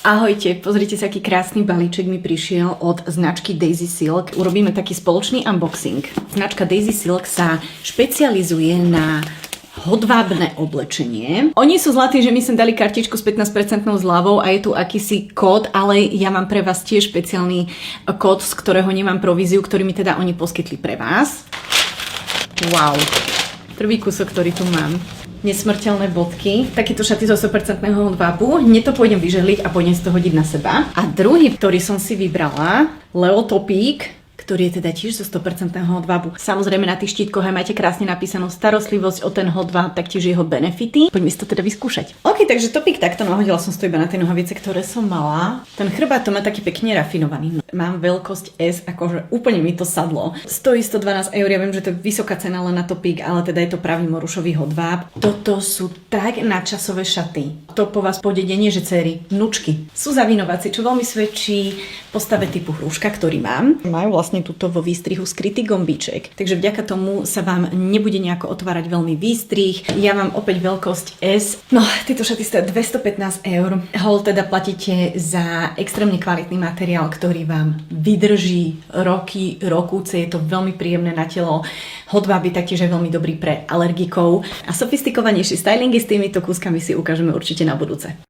Ahojte, pozrite sa, aký krásny balíček mi prišiel od značky Daisy Silk. Urobíme taký spoločný unboxing. Značka Daisy Silk sa špecializuje na hodvábne oblečenie. Oni sú zlatí, že my sem dali kartičku s 15% zľavou a je tu akýsi kód, ale ja mám pre vás tiež špeciálny kód, z ktorého nemám províziu, ktorý mi teda oni poskytli pre vás. Wow, prvý kúsok, ktorý tu mám. Nesmrteľné bodky, takéto šaty zo 100% hodvábu. Hneď to pôjdem vyžehliť a pôjdem si to hodiť na seba. A druhý, ktorý som si vybrala, Leo topík, ktorý je teda tiež zo 100% hodvábu. Samozrejme na tých štítkoch aj máte krásne napísanú starostlivosť o ten hodváb, taktiež jeho benefity. Poďme si to teda vyskúšať. OK, takže topík takto nahodila som to iba na tie nohavice, ktoré som mala. Ten chrbát to má taký pekne rafinovaný. Mám veľkosť S, akože úplne mi to sadlo. Stojí 112 eur, ja viem, že to je vysoká cena len na topík, ale teda je to pravý morušový hodváb. Toto sú tak nadčasové šaty. To po vás pôjde denne, že céry, vnúčky. Sú zavinovacie, čo veľmi svedčí postave typu hrúška, ktorý mám. Majú vlastne tuto vo výstrihu skrytý gombíček, takže vďaka tomu sa vám nebude nejako otvárať veľmi výstrih. Ja mám opäť veľkosť S. No, tieto šaty stojí 215 eur. Hol teda platíte za extrémne kvalitný materiál, ktorý vám vydrží roky, rokúce. Je to veľmi príjemné na telo. Hodváb je taktiež veľmi dobrý pre alergikov. A sofistikovanejší stylingy s týmito kúskami si ukážeme určite na budúce.